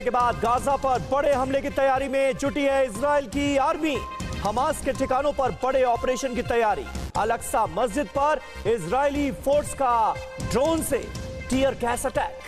के बाद गाजा पर बड़े हमले की तैयारी में जुटी है इजराइल की आर्मी। हमास के ठिकानों पर बड़े ऑपरेशन की तैयारी। अल-अक्सा मस्जिद पर इजरायली फोर्स का ड्रोन से टीयर गैस अटैक।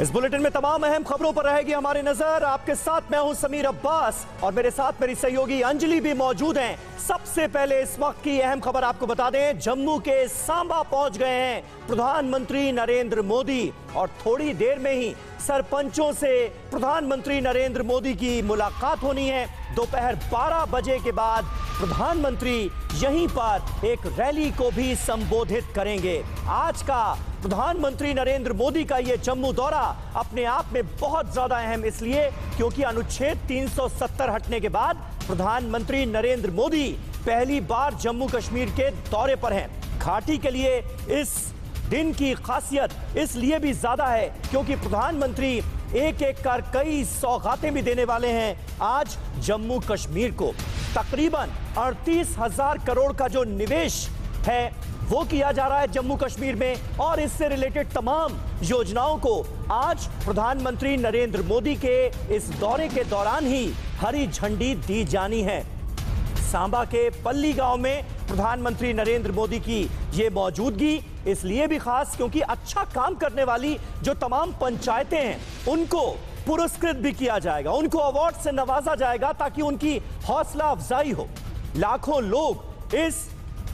इस बुलेटिन में तमाम अहम खबरों पर रहेगी हमारी नजर। आपके साथ मैं हूं समीर अब्बास और मेरे साथ मेरी सहयोगी अंजलि भी मौजूद हैं। सबसे पहले इस वक्त की अहम खबर आपको बता दें, जम्मू के सांबा पहुंच गए हैं प्रधानमंत्री नरेंद्र मोदी और थोड़ी देर में ही सरपंचों से प्रधानमंत्री नरेंद्र मोदी की मुलाकात होनी है। दोपहर 12 बजे के बाद प्रधानमंत्री यहीं पर एक रैली को भी संबोधित करेंगे। आज का प्रधानमंत्री नरेंद्र मोदी का यह जम्मू दौरा अपने आप में बहुत ज्यादा अहम इसलिए क्योंकि अनुच्छेद 370 हटने के बाद प्रधानमंत्री नरेंद्र मोदी पहली बार जम्मू कश्मीर के दौरे पर हैं। घाटी के लिए इस दिन की खासियत इसलिए भी ज्यादा है क्योंकि प्रधानमंत्री एक एक कर कई सौगातें भी देने वाले हैं। आज जम्मू कश्मीर को तकरीबन 38,000 करोड़ का जो निवेश है वो किया जा रहा है जम्मू कश्मीर में और इससे रिलेटेड तमाम योजनाओं को आज प्रधानमंत्री नरेंद्र मोदी के इस दौरे के दौरान ही हरी झंडी दी जानी है। सांबा के पल्ली गांव में प्रधानमंत्री नरेंद्र मोदी की ये मौजूदगी इसलिए भी खास क्योंकि अच्छा काम करने वाली जो तमाम पंचायतें हैं उनको पुरस्कृत भी किया जाएगा, उनको अवार्ड से नवाजा जाएगा ताकि उनकी हौसला अफजाई हो। लाखों लोग इस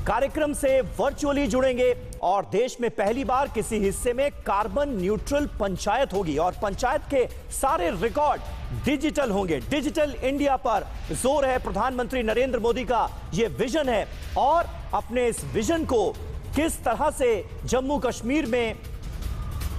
कार्यक्रम से वर्चुअली जुड़ेंगे और देश में पहली बार किसी हिस्से में कार्बन न्यूट्रल पंचायत होगी और पंचायत के सारे रिकॉर्ड डिजिटल होंगे। डिजिटल इंडिया पर जोर है प्रधानमंत्री नरेंद्र मोदी का ये विजन है और अपने इस विजन को किस तरह से जम्मू कश्मीर में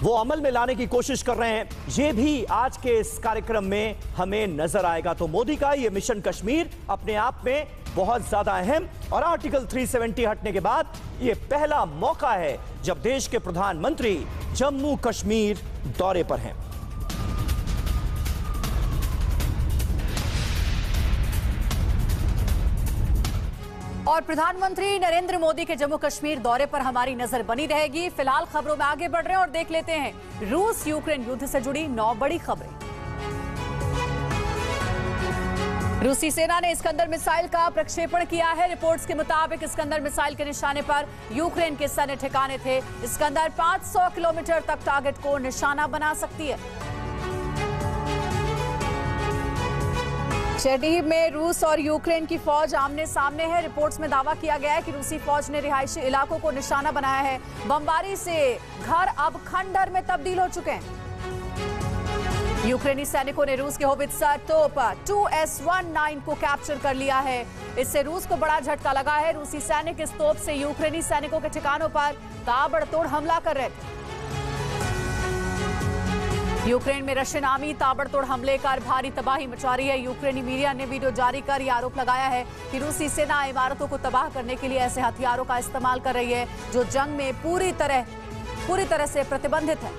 वो अमल में लाने की कोशिश कर रहे हैं ये भी आज के इस कार्यक्रम में हमें नजर आएगा। तो मोदी का ये मिशन कश्मीर अपने आप में बहुत ज्यादा अहम और आर्टिकल 370 हटने के बाद ये पहला मौका है जब देश के प्रधानमंत्री जम्मू कश्मीर दौरे पर हैं। और प्रधानमंत्री नरेंद्र मोदी के जम्मू कश्मीर दौरे पर हमारी नजर बनी रहेगी। फिलहाल खबरों में आगे बढ़ रहे हैं और देख लेते हैं रूस यूक्रेन युद्ध से जुड़ी 9 बड़ी खबरें। रूसी सेना ने इस्कंदर मिसाइल का प्रक्षेपण किया है। रिपोर्ट्स के मुताबिक इस्कंदर मिसाइल के निशाने पर यूक्रेन के सैन्य ठिकाने थे। इस्कंदर 500 किलोमीटर तक टारगेट को निशाना बना सकती है। चेरनीहिव में रूस और यूक्रेन की फौज आमने सामने है। रिपोर्ट्स में दावा किया गया है कि रूसी फौज ने रिहायशी इलाकों को निशाना बनाया है। बमबारी से घर अब खंडर में तब्दील हो चुके हैं। यूक्रेनी सैनिकों ने रूस के होवित्जर तोप 2S-19 को कैप्चर कर लिया है। इससे रूस को बड़ा झटका लगा है। रूसी सैनिक इस तोप से यूक्रेनी सैनिकों के ठिकानों पर ताबड़तोड़ हमला कर रहे थे। यूक्रेन में रशियन आर्मी ताबड़तोड़ हमले कर भारी तबाही मचा रही है। यूक्रेनी मीडिया ने वीडियो जारी कर यह आरोप लगाया है कि रूसी सेना इमारतों को तबाह करने के लिए ऐसे हथियारों का इस्तेमाल कर रही है जो जंग में पूरी तरह से प्रतिबंधित है।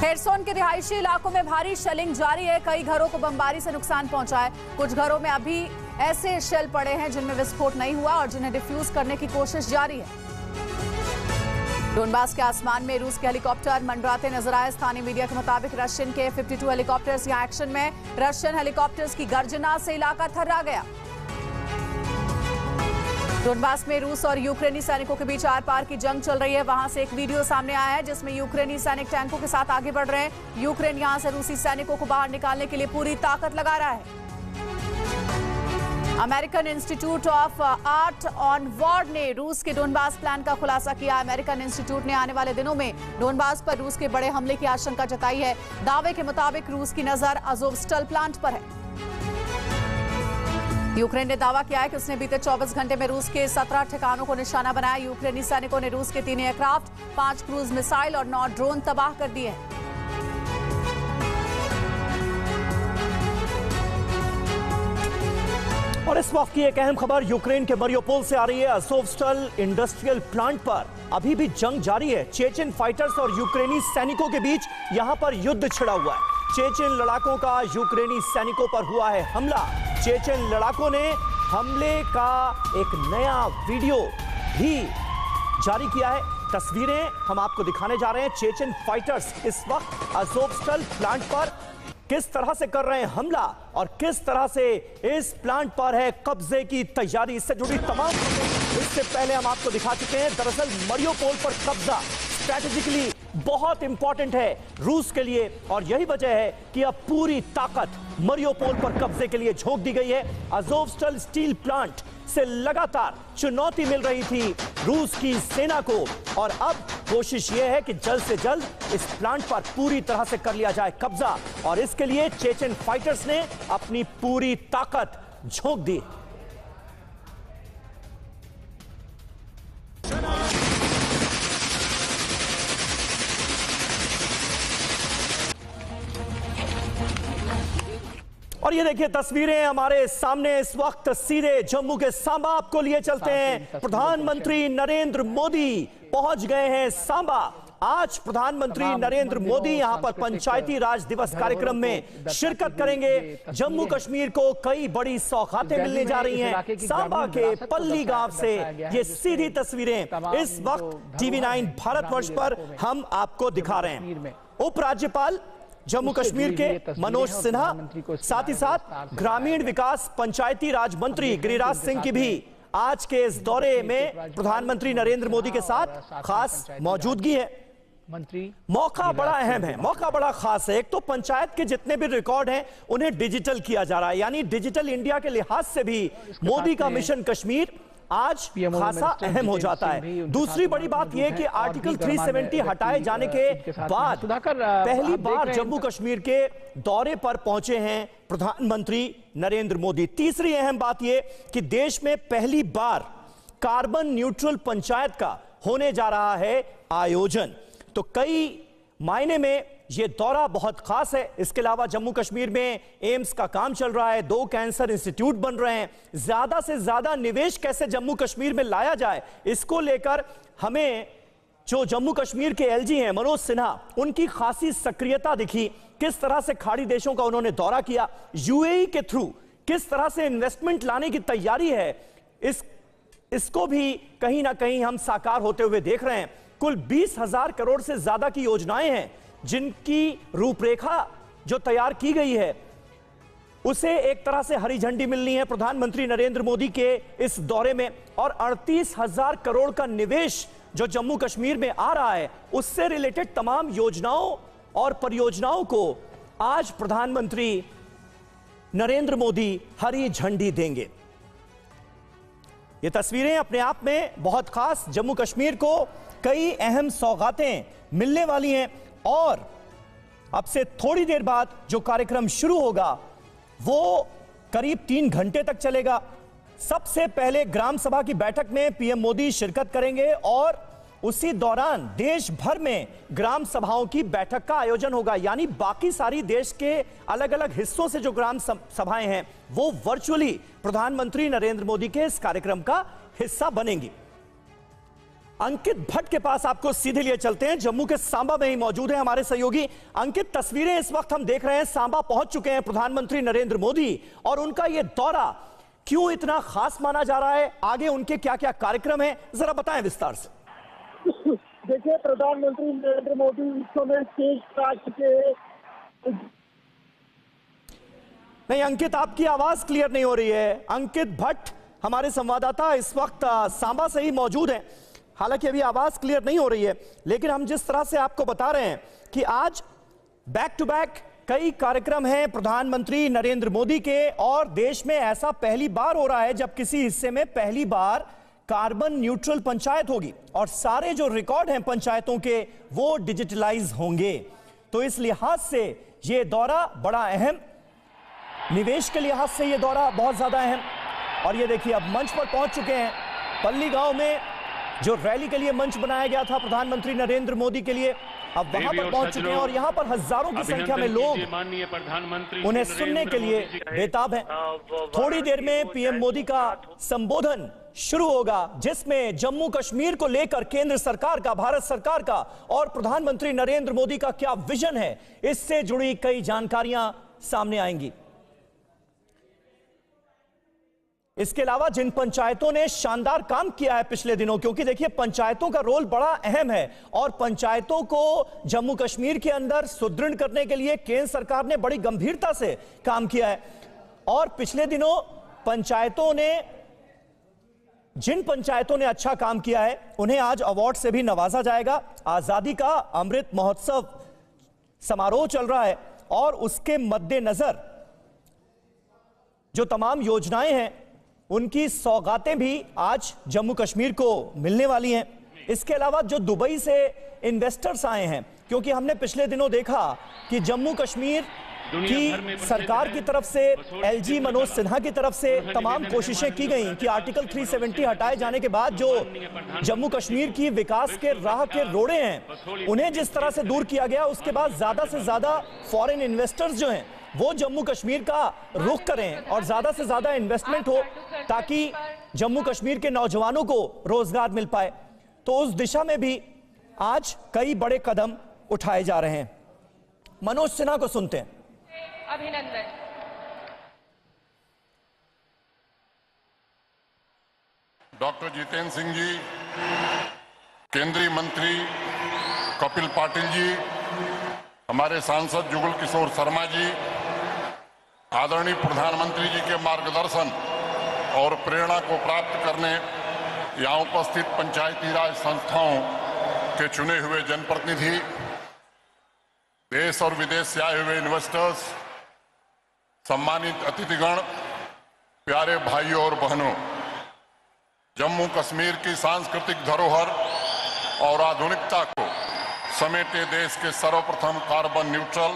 खेरसोन के रिहायशी इलाकों में भारी शेलिंग जारी है। कई घरों को बमबारी से नुकसान पहुंचा है। कुछ घरों में अभी ऐसे शेल पड़े हैं जिनमें विस्फोट नहीं हुआ और जिन्हें डिफ्यूज करने की कोशिश जारी है। डोनबास के आसमान में रूस के हेलीकॉप्टर मंडराते नजर आए। स्थानीय मीडिया के मुताबिक रशियन के 52 हेलीकॉप्टर्स यहां एक्शन में। रशियन हेलीकॉप्टर्स की गर्जना से इलाका थर्रा गया। डोनबास में रूस और यूक्रेनी सैनिकों के बीच आर पार की जंग चल रही है। वहां से एक वीडियो सामने आया है जिसमें यूक्रेनी सैनिक टैंकों के साथ आगे बढ़ रहे हैं। यूक्रेन यहां से रूसी सैनिकों को बाहर निकालने के लिए पूरी ताकत लगा रहा है। American institute of art on war ने रूस के डोनबास प्लान का खुलासा किया। अमेरिकन इंस्टीट्यूट ने आने वाले दिनों में डोनबास पर रूस के बड़े हमले की आशंका जताई है। दावे के मुताबिक रूस की नजर अज़ोवस्टल प्लांट पर है। यूक्रेन ने दावा किया है कि उसने बीते 24 घंटे में रूस के 17 ठिकानों को निशाना बनाया। यूक्रेनी सैनिकों ने रूस के 3 एयरक्राफ्ट, 5 क्रूज मिसाइल और 9 ड्रोन तबाह कर दिए हैं। और इस वक्त की एक अहम खबर यूक्रेन के मरियोपोल से आ रही है। अज़ोवस्टल इंडस्ट्रियल प्लांट पर अभी भी जंग जारी है। चेचेन फाइटर्स और यूक्रेनी सैनिकों के बीच यहां पर युद्ध छिड़ा हुआ है। चेचेन लड़ाकों का यूक्रेनी सैनिकों पर हुआ है हमला। चेचेन लड़ाकों ने हमले का एक नया वीडियो भी जारी किया है। तस्वीरें हम आपको दिखाने जा रहे हैं। चेचन फाइटर्स इस वक्त अज़ोवस्टल प्लांट पर किस तरह से कर रहे हैं हमला और किस तरह से इस प्लांट पर है कब्जे की तैयारी। इससे जुड़ी तमाम इससे पहले हम आपको दिखा चुके हैं। दरअसल मरियोपोल पर कब्जा स्ट्रैटेजिकली बहुत इंपॉर्टेंट है रूस के लिए और यही वजह है कि अब पूरी ताकत मरियोपोल पर कब्जे के लिए झोंक दी गई है। अज़ोवस्टल स्टील प्लांट से लगातार चुनौती मिल रही थी रूस की सेना को और अब कोशिश यह है कि जल्द से जल्द इस प्लांट पर पूरी तरह से कर लिया जाए कब्जा और इसके लिए चेचन फाइटर्स ने अपनी पूरी ताकत झोंक दी। और ये देखिए तस्वीरें हमारे सामने इस वक्त सीधे जम्मू के सांबा आपको लिए चलते हैं। प्रधानमंत्री नरेंद्र मोदी पहुंच गए हैं सांबा। आज प्रधानमंत्री नरेंद्र मोदी यहां पर पंचायती राज दिवस कार्यक्रम में शिरकत करेंगे। जम्मू कश्मीर को कई बड़ी सौगातें मिलने जा रही हैं। सांबा के पल्ली गांव से ये सीधी तस्वीरें इस वक्त TV9 भारतवर्ष पर हम आपको दिखा रहे हैं। उपराज्यपाल जम्मू कश्मीर के मनोज सिन्हा, साथ ही साथ ग्रामीण विकास पंचायती राज मंत्री गिरिराज सिंह की भी आज के इस दौरे में प्रधानमंत्री नरेंद्र मोदी के साथ खास मौजूदगी है। मौका बड़ा अहम है, मौका बड़ा खास है। एक तो पंचायत के जितने भी रिकॉर्ड हैं उन्हें डिजिटल किया जा रहा है, यानी डिजिटल इंडिया के लिहाज से भी मोदी का मिशन कश्मीर आज खासा अहम हो जाता है। दूसरी बड़ी बात यह कि आर्टिकल 370 हटाए जाने के बाद पहली बार जम्मू कश्मीर के दौरे पर पहुंचे हैं प्रधानमंत्री नरेंद्र मोदी। तीसरी अहम बात यह कि देश में पहली बार कार्बन न्यूट्रल पंचायत का होने जा रहा है आयोजन। तो कई मायने में यह दौरा बहुत खास है। इसके अलावा जम्मू कश्मीर में एम्स का काम चल रहा है, 2 कैंसर इंस्टीट्यूट बन रहे हैं। ज्यादा से ज्यादा निवेश कैसे जम्मू कश्मीर में लाया जाए, इसको लेकर हमें जो जम्मू कश्मीर के LG हैं मनोज सिन्हा, उनकी खासी सक्रियता दिखी। किस तरह से खाड़ी देशों का उन्होंने दौरा किया, UAE के थ्रू किस तरह से इन्वेस्टमेंट लाने की तैयारी है, इसको भी कहीं ना कहीं हम साकार होते हुए देख रहे हैं। कुल 20,000 करोड़ से ज्यादा की योजनाएं हैं जिनकी रूपरेखा जो तैयार की गई है उसे एक तरह से हरी झंडी मिलनी है प्रधानमंत्री नरेंद्र मोदी के इस दौरे में। और 38,000 करोड़ का निवेश जो जम्मू कश्मीर में आ रहा है उससे रिलेटेड तमाम योजनाओं और परियोजनाओं को आज प्रधानमंत्री नरेंद्र मोदी हरी झंडी देंगे। ये तस्वीरें अपने आप में बहुत खास, जम्मू कश्मीर को कई अहम सौगातें मिलने वाली हैं और अब से थोड़ी देर बाद जो कार्यक्रम शुरू होगा वो करीब 3 घंटे तक चलेगा। सबसे पहले ग्राम सभा की बैठक में पीएम मोदी शिरकत करेंगे और उसी दौरान देश भर में ग्राम सभाओं की बैठक का आयोजन होगा, यानी बाकी सारी देश के अलग अलग हिस्सों से जो ग्राम सभाएं हैं वो वर्चुअली प्रधानमंत्री नरेंद्र मोदी के इस कार्यक्रम का हिस्सा बनेंगी। अंकित भट्ट के पास आपको सीधे लिए चलते हैं। जम्मू के सांबा में ही मौजूद है हमारे सहयोगी अंकित। तस्वीरें इस वक्त हम देख रहे हैं, सांबा पहुंच चुके हैं प्रधानमंत्री नरेंद्र मोदी और उनका यह दौरा क्यों इतना खास माना जा रहा है, आगे उनके क्या क्या कार्यक्रम है, जरा बताएं विस्तार से। देखिए, प्रधानमंत्री नरेंद्र मोदी इस समय स्टेज पर आ चुके हैं। नहीं अंकित, आपकी आवाज क्लियर नहीं हो रही है। अंकित भट्ट हमारे संवाददाता इस वक्त सांबा से ही मौजूद हैं। हालांकि अभी आवाज क्लियर नहीं हो रही है, लेकिन हम जिस तरह से आपको बता रहे हैं कि आज बैक टू बैक कई कार्यक्रम हैं प्रधानमंत्री नरेंद्र मोदी के और देश में ऐसा पहली बार हो रहा है जब किसी हिस्से में पहली बार कार्बन न्यूट्रल पंचायत होगी और सारे जो रिकॉर्ड हैं पंचायतों के वो डिजिटलाइज होंगे। तो इस लिहाज से ये दौरा बड़ा अहम, निवेश के लिहाज से ये दौरा बहुत ज्यादा अहम। और ये देखिए अब मंच पर पहुंच चुके हैं पल्ली गांव में, जो रैली के लिए मंच बनाया गया था प्रधानमंत्री नरेंद्र मोदी के लिए, अब वहां पर पहुंच चुके हैं और यहां पर हजारों की संख्या में लोग उन्हें सुनने के लिए बेताब हैं। थोड़ी देर में पीएम मोदी का संबोधन शुरू होगा जिसमें जम्मू कश्मीर को लेकर केंद्र सरकार का, भारत सरकार का और प्रधानमंत्री नरेंद्र मोदी का क्या विजन है, इससे जुड़ी कई जानकारियां सामने आएंगी। इसके अलावा जिन पंचायतों ने शानदार काम किया है पिछले दिनों, क्योंकि देखिए पंचायतों का रोल बड़ा अहम है और पंचायतों को जम्मू कश्मीर के अंदर सुदृढ़ करने के लिए केंद्र सरकार ने बड़ी गंभीरता से काम किया है। और पिछले दिनों जिन पंचायतों ने अच्छा काम किया है उन्हें आज अवार्ड से भी नवाजा जाएगा। आजादी का अमृत महोत्सव समारोह चल रहा है और उसके मद्देनजर जो तमाम योजनाएं हैं उनकी सौगातें भी आज जम्मू कश्मीर को मिलने वाली हैं। इसके अलावा जो दुबई से इन्वेस्टर्स आए हैं, क्योंकि हमने पिछले दिनों देखा कि जम्मू कश्मीर की सरकार की तरफ से, एलजी मनोज सिन्हा की तरफ से तमाम कोशिशें की गई कि आर्टिकल 370 हटाए जाने के बाद जो जम्मू कश्मीर की विकास के राह के रोड़े हैं उन्हें जिस तरह से दूर किया गया, उसके बाद ज्यादा से ज्यादा फॉरेन इन्वेस्टर्स जो हैं वो जम्मू कश्मीर का रुख करें और ज्यादा से ज्यादा इन्वेस्टमेंट हो ताकि जम्मू कश्मीर के नौजवानों को रोजगार मिल पाए। तो उस दिशा में भी आज कई बड़े कदम उठाए जा रहे हैं। मनोज सिन्हा को सुनते हैं। अभिनंदन। डॉक्टर जितेंद्र सिंह जी, केंद्रीय मंत्री कपिल पाटिल जी, हमारे सांसद जुगल किशोर शर्मा जी, आदरणीय प्रधानमंत्री जी के मार्गदर्शन और प्रेरणा को प्राप्त करने यहाँ उपस्थित पंचायती राज संस्थाओं के चुने हुए जनप्रतिनिधि, देश और विदेश से आए हुए इन्वेस्टर्स, सम्मानित अतिथिगण, प्यारे भाइयों और बहनों, जम्मू कश्मीर की सांस्कृतिक धरोहर और आधुनिकता को समेटे देश के सर्वप्रथम कार्बन न्यूट्रल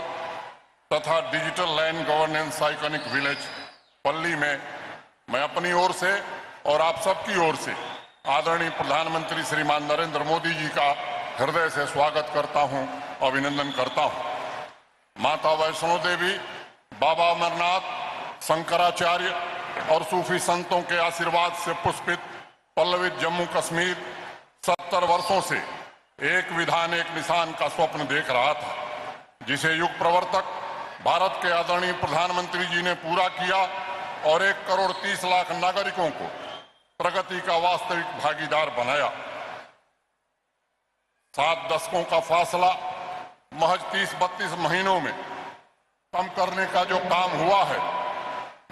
तथा digital land governance iconic village पल्ली में मैं अपनी ओर से और आप सबकी ओर से आदरणीय प्रधानमंत्री श्रीमान नरेंद्र मोदी जी का हृदय से स्वागत करता हूं, अभिनंदन करता हूं। माता वैष्णो देवी, बाबा अमरनाथ, शंकराचार्य और सूफी संतों के आशीर्वाद से पुष्पित पल्लवित जम्मू कश्मीर 70 वर्षों से एक विधान एक निशान का स्वप्न देख रहा था, जिसे युग प्रवर्तक भारत के आदरणीय प्रधानमंत्री जी ने पूरा किया और 1 करोड़ 30 लाख नागरिकों को प्रगति का वास्तविक भागीदार बनाया। 7 दशकों का फासला महज 30-32 महीनों में कम करने का जो काम हुआ है,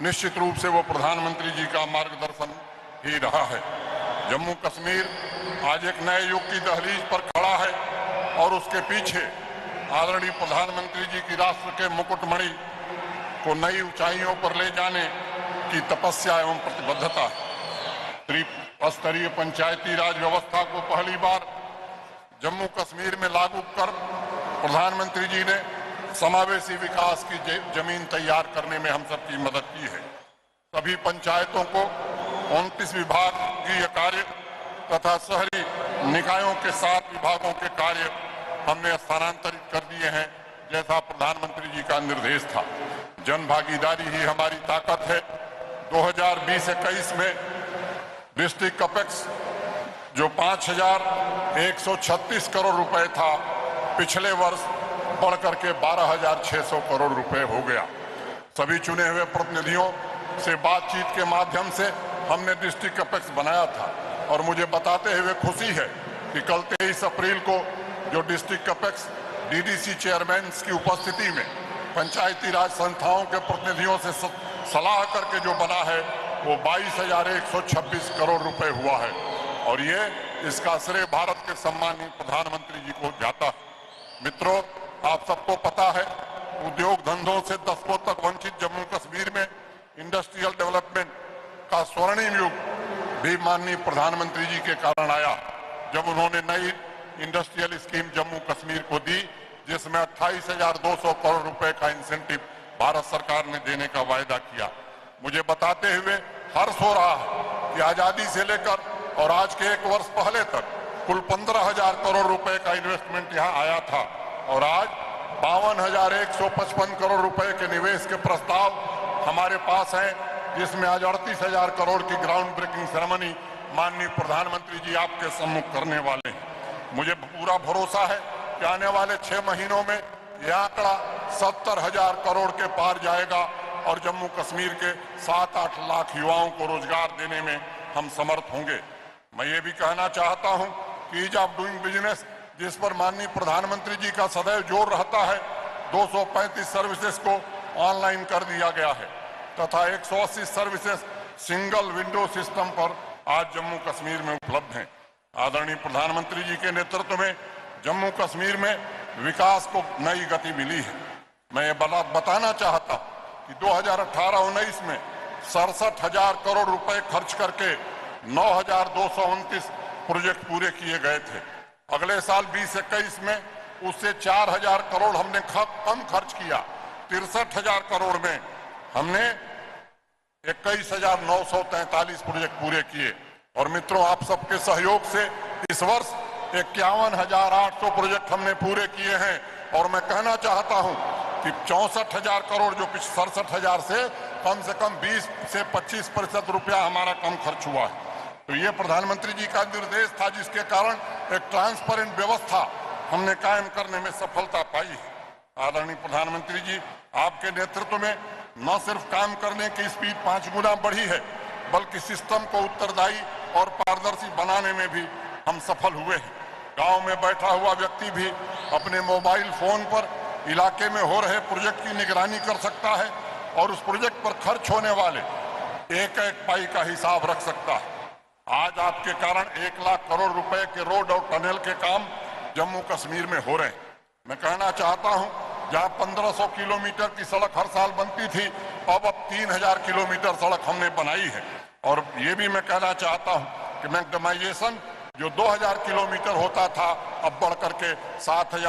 निश्चित रूप से वो प्रधानमंत्री जी का मार्गदर्शन ही रहा है। जम्मू कश्मीर आज एक नए युग की दहलीज पर खड़ा है और उसके पीछे आदरणीय प्रधानमंत्री जी की राष्ट्र के मुकुटमणि को नई ऊंचाइयों पर ले जाने की तपस्या एवं प्रतिबद्धता है। त्रिस्तरीय पंचायती राज व्यवस्था को पहली बार जम्मू कश्मीर में लागू कर प्रधानमंत्री जी ने समावेशी विकास की जमीन तैयार करने में हम सबकी मदद की है। सभी पंचायतों को 29 विभागीय कार्य तथा शहरी निकायों के 7 विभागों के कार्य हमने स्थानांतरित कर दिए हैं, जैसा प्रधानमंत्री जी का निर्देश था। जन भागीदारी ही हमारी ताकत है। 2020-21 में डिस्ट्रिक्ट कैपेक्स जो 5,136 करोड़ रुपए था, पिछले वर्ष बढ़कर के 12,600 करोड़ रुपए हो गया। सभी चुने हुए प्रतिनिधियों से बातचीत के माध्यम से हमने डिस्ट्रिक्ट कैपेक्स बनाया था और मुझे बताते हुए खुशी है कि कल 23 अप्रैल को जो डिस्ट्रिक्ट कैपेक्स डीडीसी चेयरमैन की उपस्थिति में पंचायती राज संस्थाओं के प्रतिनिधियों से सलाह करके जो बना है वो 22,126 करोड़ रुपए हुआ है और ये इसका श्रेय भारत के सम्मानीय प्रधानमंत्री जी को जाता है। मित्रों, आप सबको पता है उद्योग धंधों से दशकों तक वंचित जम्मू कश्मीर में इंडस्ट्रियल डेवलपमेंट का स्वर्णिम युग भी माननीय प्रधानमंत्री जी के कारण आया, जब उन्होंने नई इंडस्ट्रियल स्कीम जम्मू कश्मीर को दी, जिसमें 28,200 करोड़ रुपए का इंसेंटिव भारत सरकार ने देने का वायदा किया। मुझे बताते हुए हर्ष हो रहा है कि आजादी से लेकर और आज के 1 वर्ष पहले तक कुल 15,000 करोड़ रुपए का इन्वेस्टमेंट यहाँ आया था और आज 52,155 करोड़ रुपए के निवेश के प्रस्ताव हमारे पास हैं, जिसमें आज 38,000 करोड़ की ग्राउंड ब्रेकिंग सेरेमनी माननीय प्रधानमंत्री जी आपके सम्मुख करने वाले हैं। मुझे पूरा भरोसा है कि आने वाले 6 महीनों में यह आंकड़ा 70,000 करोड़ के पार जाएगा और जम्मू कश्मीर के 7-8 लाख युवाओं को रोजगार देने में हम समर्थ होंगे। मैं ये भी कहना चाहता हूं कि ईज ऑफ डूइंग बिजनेस, जिस पर माननीय प्रधानमंत्री जी का सदैव जोर रहता है, 235 सर्विसेज को ऑनलाइन कर दिया गया है तथा 180 सर्विसेज सिंगल विंडो सिस्टम पर आज जम्मू कश्मीर में उपलब्ध हैं। आदरणीय प्रधानमंत्री जी के नेतृत्व में जम्मू कश्मीर में विकास को नई गति मिली है। मैं ये बताना चाहता हूं कि 2018-19 में 67,000 करोड़ रुपए खर्च करके 9,229 प्रोजेक्ट पूरे किए गए थे। अगले साल 2021 में उससे 4,000 करोड़ हमने कम खर्च किया। 63,000 करोड़ में हमने 21,943 प्रोजेक्ट पूरे किए। और मित्रों, आप सबके सहयोग से इस वर्ष 51,800 प्रोजेक्ट हमने पूरे किए हैं। और मैं कहना चाहता हूं कि 64,000 करोड़ जो 67,000 से कम 20 से 25% रुपया हमारा कम खर्च हुआ है। तो ये प्रधानमंत्री जी का निर्देश था, जिसके कारण एक ट्रांसपेरेंट व्यवस्था हमने कायम करने में सफलता पाई है। आदरणीय प्रधानमंत्री जी, आपके नेतृत्व में न सिर्फ काम करने की स्पीड 5 गुना बढ़ी है, बल्कि सिस्टम को उत्तरदायी और पारदर्शी बनाने में भी हम सफल हुए हैं। गांव में बैठा हुआ व्यक्ति भी अपने मोबाइल फोन पर इलाके में हो रहे प्रोजेक्ट की निगरानी कर सकता है और उस प्रोजेक्ट पर खर्च होने वाले एक एक पाई का हिसाब रख सकता है। आज आपके कारण 1 लाख करोड़ रुपए के रोड और टनल के काम जम्मू कश्मीर में हो रहे हैं। मैं कहना चाहता हूं, जहां 1500 किलोमीटर की सड़क हर साल बनती थी, अब 3,000 किलोमीटर सड़क हमने बनाई है। और ये भी मैं कहना चाहता हूं कि मैग्नेटाइजेशन जो 2,000 किलोमीटर होता था, अब बढ़ करके 7,000